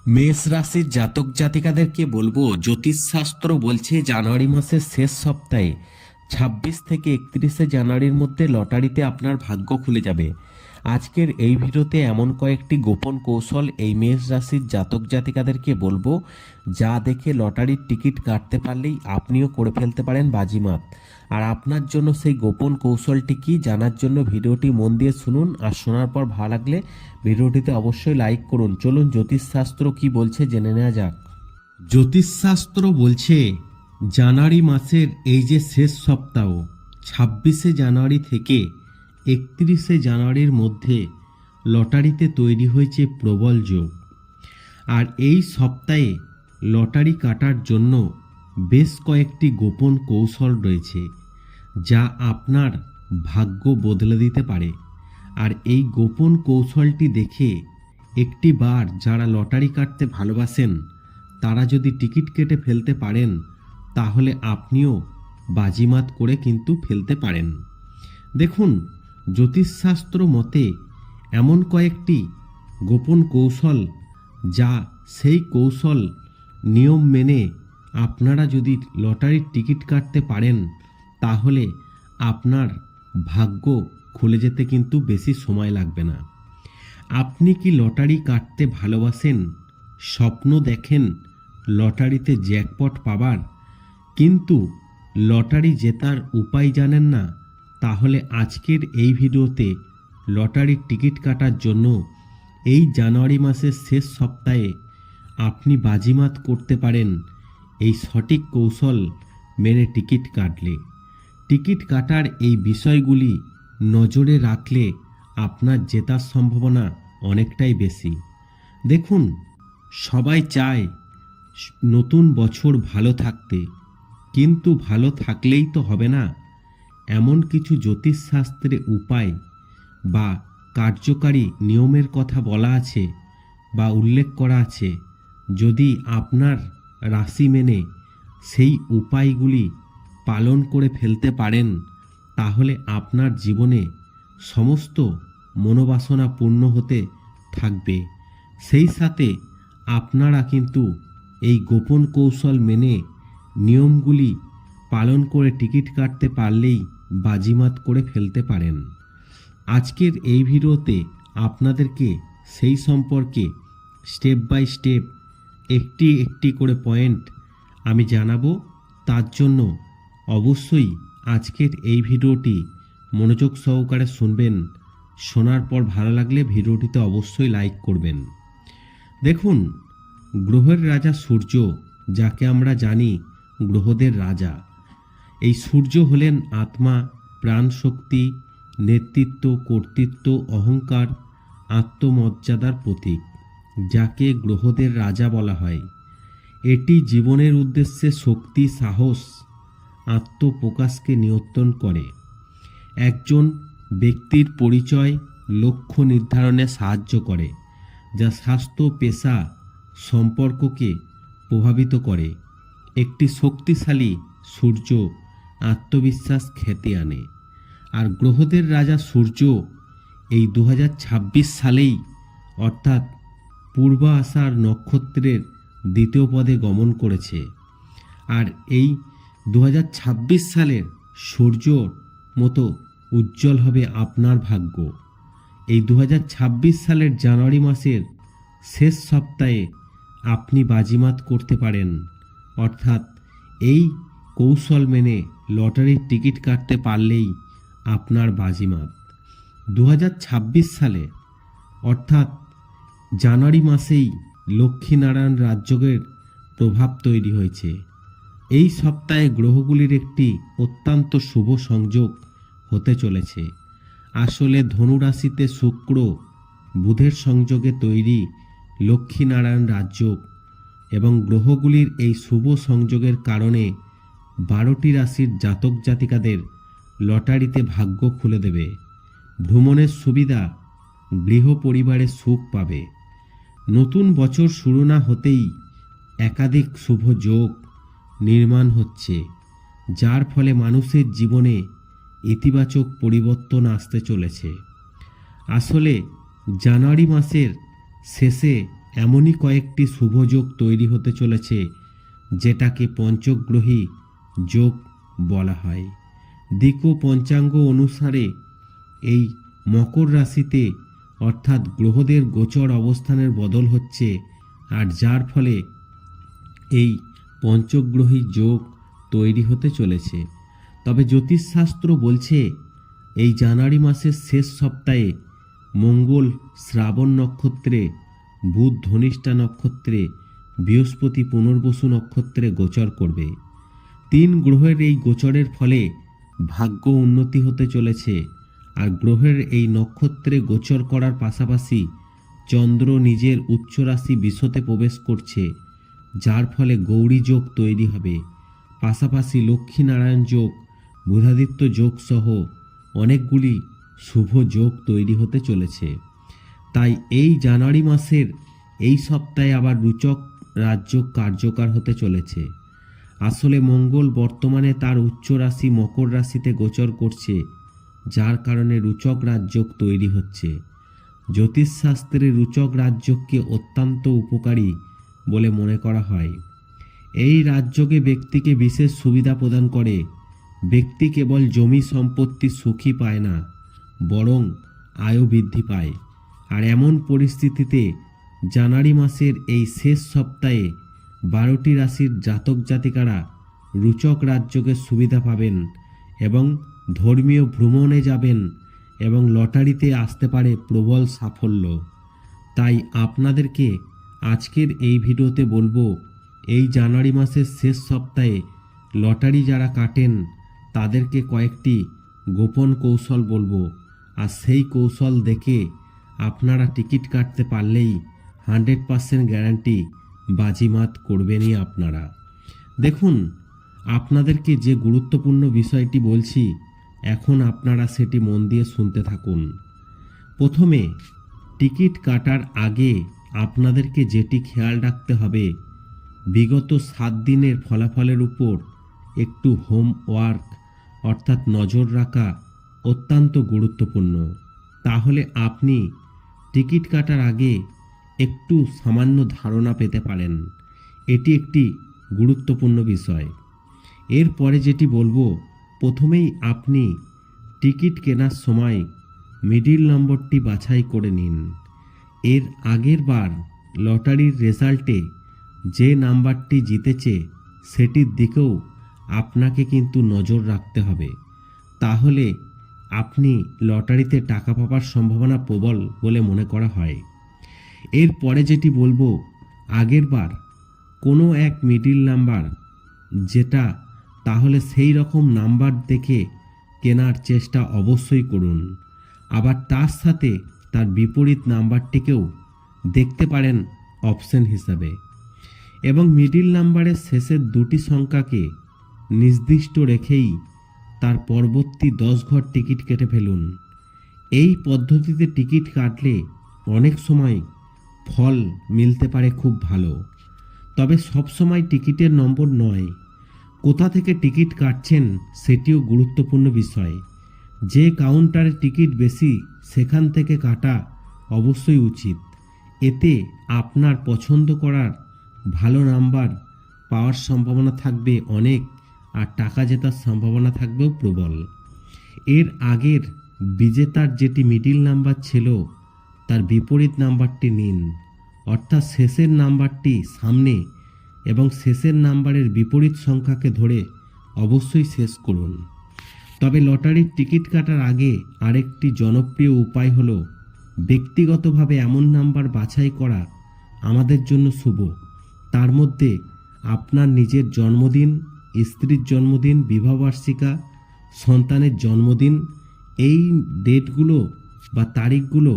মেষ রাশির জাতক জাতিকাদেরকে বলবো, জ্যোতিষশাস্ত্র বলছে জানুয়ারি মাসের শেষ সপ্তাহে 26 থেকে 31শে জানুয়ারির মধ্যে লটারিতে আপনার ভাগ্য খুলে যাবে। আজকের এই ভিডিওতে এমন কয়েকটি গোপন কৌশল এই মেষ রাশির জাতক জাতিকাদেরকে বলবো, যা দেখে লটারির টিকিট কাটতে পারলেই আপনিও করে ফেলতে পারেন বাজিমাত। আর আপনার জন্য সেই গোপন কৌশলটি কি জানার জন্য ভিডিওটি মন দিয়ে শুনুন, আর শোনার পর ভালো লাগলে ভিডিওটিতে অবশ্যই লাইক করুন। চলুন জ্যোতিষশাস্ত্র কি বলছে জেনে নেওয়া যাক। জ্যোতিষশাস্ত্র বলছে জানুয়ারি মাসের এই যে শেষ সপ্তাহ 26শে জানুয়ারি থেকে 31শে জানুয়ারির মধ্যে লটারিতে তৈরি হয়েছে প্রবল যোগ। আর এই সপ্তাহে লটারি কাটার জন্য বেশ কয়েকটি গোপন কৌশল রয়েছে, যা আপনার ভাগ্য বদলে দিতে পারে। আর এই গোপন কৌশলটি দেখে একটি বার যারা লটারি কাটতে ভালোবাসেন তারা যদি টিকিট কেটে ফেলতে পারেন, তাহলে আপনিও বাজিমাত করে কিন্তু ফেলতে পারেন। দেখুন, জ্যোতিষশাস্ত্র মতে এমন কয়েকটি গোপন কৌশল, যা সেই কৌশল নিয়ম মেনে আপনারা যদি লটারির টিকিট কাটতে পারেন, তাহলে আপনার ভাগ্য খুলে যেতে কিন্তু বেশি সময় লাগবে না। আপনি কি লটারি কাটতে ভালোবাসেন? স্বপ্ন দেখেন লটারিতে জ্যাকপট পাবার, কিন্তু লটারি জেতার উপায় জানেন না? তাহলে আজকের এই ভিডিওতে লটারির টিকিট কাটার জন্য এই জানুয়ারি মাসের শেষ সপ্তাহে আপনি বাজিমাত করতে পারেন এই সঠিক কৌশল মেনে টিকিট কাটলে। টিকিট কাটার এই বিষয়গুলি নজরে রাখলে আপনার জেতার সম্ভাবনা অনেকটাই বেশি। দেখুন, সবাই চায় নতুন বছর ভালো থাকতে, কিন্তু ভালো থাকলেই তো হবে না। এমন কিছু জ্যোতিষশাস্ত্রে উপায় বা কার্যকারী নিয়মের কথা বলা আছে বা উল্লেখ করা আছে। যদি আপনার রাশি মেনে সেই উপায়গুলি পালন করে ফেলতে পারেন, তাহলে আপনার জীবনে সমস্ত মনোবাসনা পূর্ণ হতে থাকবে। সেই সাথে আপনারা কিন্তু এই গোপন কৌশল মেনে নিয়মগুলি পালন করে টিকিট কাটতে পারলেই বাজিমাত করে ফেলতে পারেন। আজকের এই ভিডিওতে আপনাদেরকে সেই সম্পর্কে স্টেপ বাই স্টেপ একটি একটি করে পয়েন্ট আমি জানাবো। তার জন্য অবশ্যই আজকের এই ভিডিওটি মনোযোগ সহকারে শুনবেন। শোনার পর ভালো লাগলে ভিডিওটিতে অবশ্যই লাইক করবেন। দেখুন, গ্রহের রাজা সূর্য, যাকে আমরা জানি গ্রহদের রাজা, এই সূর্য হলেন আত্মা, প্রাণশক্তি, নেতৃত্ব, কর্তৃত্ব, অহংকার, আত্মমর্যাদার প্রতীক, যাকে গ্রহদের রাজা বলা হয়। এটি জীবনের উদ্দেশ্যে শক্তি, সাহস, আত্মপ্রকাশকে নিয়ন্ত্রণ করে। একজন ব্যক্তির পরিচয়, লক্ষ্য নির্ধারণে সাহায্য করে, যা স্বাস্থ্য, পেশা, সম্পর্ককে প্রভাবিত করে। একটি শক্তিশালী সূর্য আত্মবিশ্বাস, খ্যাতি আনে। আর গ্রহদের রাজা সূর্য এই 2026 সালেই, অর্থাৎ পূর্ব আষাঢ় নক্ষত্রের দ্বিতীয় পদে গমন করেছে। আর এই 2026 সালের সূর্যর মতো উজ্জ্বল হবে আপনার ভাগ্য। এই 2026 সালের জানুয়ারি মাসের শেষ সপ্তাহে আপনি বাজিমাত করতে পারেন, অর্থাৎ এই কৌশল মেনে লটারির টিকিট কাটতে পারলেই আপনার বাজিমাত। 2026 সালে অর্থাৎ জানুয়ারি মাসেই লক্ষ্মীনারায়ণ রাজযোগের প্রভাব তৈরি হয়েছে। এই সপ্তাহে গ্রহগুলির একটি অত্যন্ত শুভ সংযোগ হতে চলেছে। আসলে ধনুরাশিতে শুক্র বুধের সংযোগে তৈরি লক্ষ্মীনারায়ণ রাজযোগ এবং গ্রহগুলির এই শুভ সংযোগের কারণে 12টি রাশির জাতক জাতিকাদের লটারিতে ভাগ্য খুলে দেবে। ভ্রমণের সুবিধা, গৃহ পরিবারে সুখ পাবে। নতুন বছর শুরু না হতেই একাধিক শুভ যোগ নির্মাণ হচ্ছে, যার ফলে মানুষের জীবনে ইতিবাচক পরিবর্তন আসতে চলেছে। আসলে জানুয়ারি মাসের শেষে এমনই কয়েকটি শুভযোগ তৈরি হতে চলেছে, যেটাকে পঞ্চগ্রহী যোগ বলা হয়। দিক ও পঞ্চাঙ্গ অনুসারে এই মকর রাশিতে অর্থাৎ গ্রহদের গোচর অবস্থানের বদল হচ্ছে, আর যার ফলে এই পঞ্চগ্রহী যোগ তৈরি হতে চলেছে। তবে জ্যোতিষশাস্ত্র বলছে এই জানুয়ারি মাসের শেষ সপ্তাহে মঙ্গল শ্রাবণ নক্ষত্রে, বুধ ধনিষ্ঠা নক্ষত্রে, বৃহস্পতি পুনর্বসু নক্ষত্রে গোচর করবে। 3 গ্রহের এই গোচরের ফলে ভাগ্য উন্নতি হতে চলেছে। আর গ্রহের এই নক্ষত্রে গোচর করার পাশাপাশি চন্দ্র নিজের উচ্চ রাশি বিশ্বতে প্রবেশ করছে, যার ফলে গৌরী যোগ তৈরি হবে। পাশাপাশি লক্ষ্মীনারায়ণ যোগ, বুধাদিত্য যোগ সহ অনেকগুলি শুভ যোগ তৈরি হতে চলেছে। তাই এই জানুয়ারি মাসের এই সপ্তাহে আবার রুচক রাজযোগ কার্যকর হতে চলেছে। আসলে মঙ্গল বর্তমানে তার উচ্চ রাশি মকর রাশিতে গোচর করছে, যার কারণে রুচক রাজযোগ তৈরি হচ্ছে। জ্যোতিষশাস্ত্রে রুচক রাজযোগকে অত্যন্ত উপকারী বলে মনে করা হয়। এই রাজযোগে ব্যক্তিকে বিশেষ সুবিধা প্রদান করে। ব্যক্তি কেবল জমি সম্পত্তি সুখী পায় না, বরং আয়ও বৃদ্ধি পায়। আর এমন পরিস্থিতিতে জানুয়ারি মাসের এই শেষ সপ্তাহে 12টি রাশির জাতক জাতিকারা রুচক রাজযোগের সুবিধা পাবেন এবং ধর্মীয় ভ্রমণে যাবেন এবং লটারিতে আসতে পারে প্রবল সাফল্য। তাই আপনাদেরকে আজকের এই ভিডিওতে বলবো, এই জানুয়ারি মাসের শেষ সপ্তাহে লটারি যারা কাটেন তাদেরকে কয়েকটি গোপন কৌশল বলবো। আর সেই কৌশল দেখে আপনারা টিকিট কাটতে পারলেই 100% গ্যারান্টি বাজিমাত করবেনই আপনারা। দেখুন, আপনাদেরকে যে গুরুত্বপূর্ণ বিষয়টি বলছি, এখন আপনারা সেটি মন দিয়ে শুনতে থাকুন। প্রথমে টিকিট কাটার আগে আপনাদেরকে যেটি খেয়াল রাখতে হবে, বিগত 7 দিনের ফলাফলের উপর একটু হোমওয়ার্ক অর্থাৎ নজর রাখা অত্যন্ত গুরুত্বপূর্ণ। তাহলে আপনি টিকিট কাটার আগে একটু সামান্য ধারণা পেতে পারেন। এটি একটি গুরুত্বপূর্ণ বিষয়। এরপরে যেটি বলবো, প্রথমেই আপনি টিকিট কেনার সময় মিডিল নম্বরটি বাছাই করে নিন। এর আগের বার লটারির রেজাল্টে যে নাম্বারটি জিতেছে সেটির দিকেও আপনাকে কিন্তু নজর রাখতে হবে। তাহলে আপনি লটারিতে টাকা পাওয়ার সম্ভাবনা প্রবল বলে মনে করা হয়। এরপরে যেটি বলবো, আগের বার কোনো এক মিডিল নাম্বার যেটা, তাহলে সেই রকম নাম্বার দেখে কেনার চেষ্টা অবশ্যই করুন। আবার তার সাথে তার বিপরীত নাম্বারটিকেও দেখতে পারেন অপশন হিসাবে। এবং মিডিল নাম্বারের শেষের 2টি সংখ্যাকে নির্দিষ্ট রেখেই তার পরবর্তী 10 ঘর টিকিট কেটে ফেলুন। এই পদ্ধতিতে টিকিট কাটলে অনেক সময় ফল মিলতে পারে খুব ভালো। তবে সব সময় টিকিটের নম্বর নয়, কোথা থেকে টিকিট কাটছেন সেটিও গুরুত্বপূর্ণ বিষয়। যে কাউন্টারে টিকিট বেশি সেখান থেকে কাটা অবশ্যই উচিত। এতে আপনার পছন্দ করার ভালো নাম্বার পাওয়ার সম্ভাবনা থাকবে অনেক, আর টাকা জেতার সম্ভাবনা থাকবেও প্রবল। এর আগের বিজেতার যেটি মিডিল নাম্বার ছিল তার বিপরীত নাম্বারটি নিন, অর্থাৎ শেষের নাম্বারটি সামনে এবং শেষের নাম্বারের বিপরীত সংখ্যাকে ধরে অবশ্যই শেষ করুন। তবে লটারির টিকিট কাটার আগে আরেকটি জনপ্রিয় উপায় হলো ব্যক্তিগতভাবে এমন নাম্বার বাছাই করা আমাদের জন্য শুভ। তার মধ্যে আপনার নিজের জন্মদিন, স্ত্রীর জন্মদিন, বিবাহবার্ষিকা, সন্তানের জন্মদিন, এই ডেটগুলো বা তারিখগুলো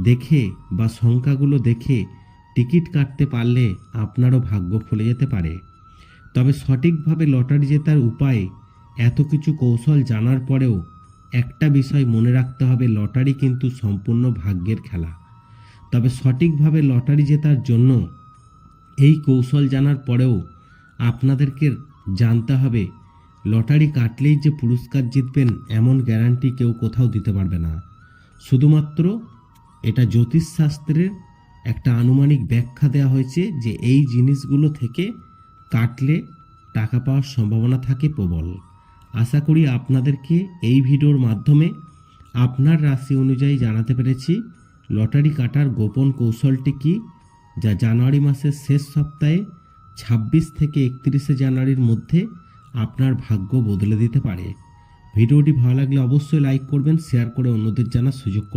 দেখে বা সংখ্যাগুলো দেখে টিকিট কাটতে পারলে আপনারও ভাগ্য খুলে যেতে পারে। তবে সঠিকভাবে লটারি জেতার উপায় এত কিছু কৌশল জানার পরেও একটা বিষয় মনে রাখতে হবে, লটারি কিন্তু সম্পূর্ণ ভাগ্যের খেলা। তবে সঠিকভাবে লটারি জেতার জন্য এই কৌশল জানার পরেও আপনাদেরকে জানতে হবে, লটারি কাটলেই যে পুরস্কার জিতবেন এমন গ্যারান্টি কেউ কোথাও দিতে পারবে না। শুধুমাত্র এটা জ্যোতিষশাস্ত্রের একটা আনুমানিক ব্যাখ্যা দেওয়া হয়েছে যে এই জিনিসগুলো থেকে কাটলে টাকা পাওয়ার সম্ভাবনা থাকে প্রবল। আশা করি আপনাদেরকে এই ভিডিওর মাধ্যমে আপনার রাশি অনুযায়ী জানাতে পেরেছি লটারি কাটার গোপন কৌশলটি কী, যা জানুয়ারি মাসের শেষ সপ্তাহে 26 থেকে 31শে জানুয়ারির মধ্যে আপনার ভাগ্য বদলে দিতে পারে। ভিডিওটি ভালো লাগলে অবশ্যই লাইক করবেন, শেয়ার করে অন্যদের জানার সুযোগ করে